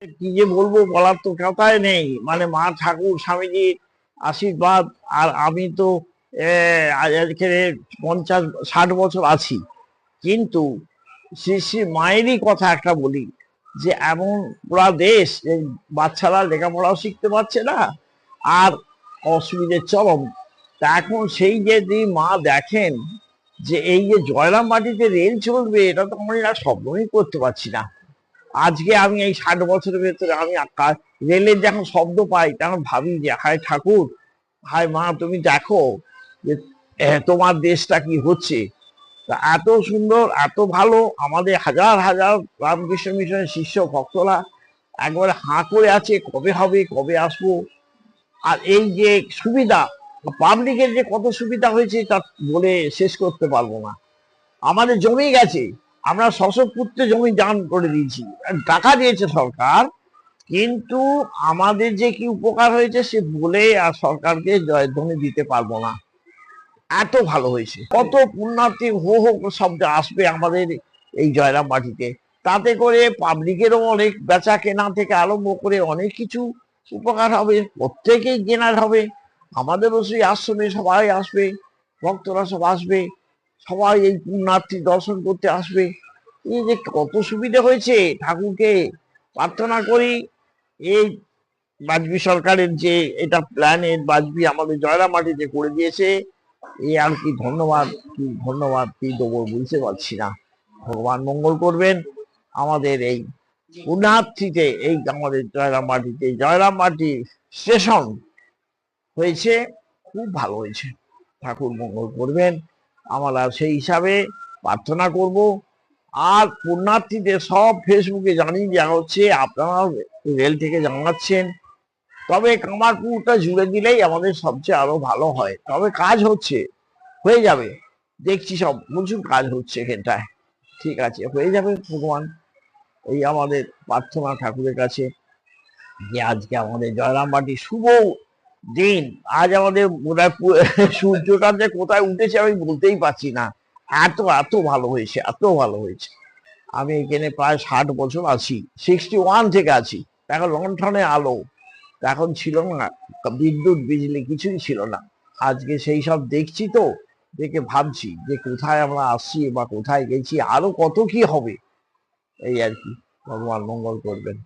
কি যে বলবো, বলার তো কথাই নেই। মানে মা ঠাকুর স্বামীজির আশীর্বাদ। আর আমি তো আজকে 50-60 বছর আছি, কিন্তু শ্রী শ্রী মায়েরই কথা একটা বলি, যে এমন পুরা দেশ এই বাচ্চারা লেখাপড়াও শিখতে পারছে না, আর অসুবিধে চরম। তা এখন সেই যে মা দেখেন যে এই যে জয়রাম মাটিতে রেল চলবে, এটা তো আমরা স্বপ্নই করতে পারছি না। আজকে আমি এই 60 বছরের ভেতরে আমি রেলের যখন শব্দ পাই তখন ভাবি যে হায় ঠাকুর, হায় মা, তুমি দেখো যে তোমার দেশটা কি হচ্ছে। তা এত সুন্দর, এত ভালো, আমাদের হাজার হাজার রামকৃষ্ণ মিশনের শিষ্য ভক্তরা একবারে হাঁ করে আছে, কবে হবে, কবে আসবো। আর এই যে সুবিধা, পাবলিকের যে কত সুবিধা হয়েছে তা বলে শেষ করতে পারবো না। আমাদের জমি গেছে, আমরা শশপুত্রে জমি দান করে দিয়েছি, টাকা দিয়েছে সরকার, কিন্তু আমাদের যে কি উপকার হয়েছে সে বলে আর সরকারকে জয়ধ্বনি দিতে পারবো না। এত ভালো হয়েছে, কত পুণ্যার্থী হো হো শব্দ আসবে আমাদের এই জয়রাম মাটিতে। তাতে করে পাবলিকেরও অনেক বেচা কেনা থেকে আরম্ভ করে অনেক কিছু উপকার হবে, প্রত্যেকেই কেনার হবে। আমাদেরও সেই আশ্রমে সবাই আসবে, ভক্তরা সব আসবে, সবাই এই পুণ্যার্থী দর্শন করতে আসবে। এই যে কত সুবিধা হয়েছে, ঠাকুরকে প্রার্থনা করি এই বাজপেয়ী সরকারের যে এটা প্ল্যানের বাজপেয়ী আমাদের জয়রাম মাটিতে করে দিয়েছে, এই আর কি ধন্যবাদ, কি ধন্যবাদ কি দেবো বুঝতে পারছি না। ভগবান মঙ্গল করবেন আমাদের এই পুণ্যার্থীতে। এই আমাদের জয়রাম মাটিতে জয়রাম মাটি স্টেশন হয়েছে, খুব ভালো হয়েছে। ঠাকুর মঙ্গল করবেন, আমরা সেই হিসাবে প্রার্থনা করব। আর পুণ্যার্থীদের সব ফেসবুকে জানিয়ে দেওয়া হচ্ছে, আপনারা রেল থেকে জানাচ্ছেন। তবে কামারপুরটা জুড়ে দিলেই আমাদের সবচেয়ে আরো ভালো হয়। তবে কাজ হচ্ছে, হয়ে যাবে, দেখছি সব প্রচুর কাজ হচ্ছে এখানটায়। ঠিক আছে, হয়ে যাবে। ভগবান এই আমাদের প্রার্থনা ঠাকুরের কাছে, যে আজকে আমাদের জয়রামবাটি শুভ দিন। আজ আমাদের সূর্যটা যে কোথায় উঠেছে আমি বলতেই পারছি না, এত এত ভালো হয়েছে, এত ভালো হয়েছে। আমি এখানে প্রায় 60 বছর আছি, 61 থেকে আছি। এখন লণ্ঠনে আলো, এখন ছিল না বিদ্যুৎ বিজলি, কিছুই ছিল না। আজকে সেই সব দেখছি, তো দেখে ভাবছি যে কোথায় আমরা আসছি বা কোথায় গেছি, আরো কত কি হবে। এই আর কি, ভগবান মঙ্গল করবেন।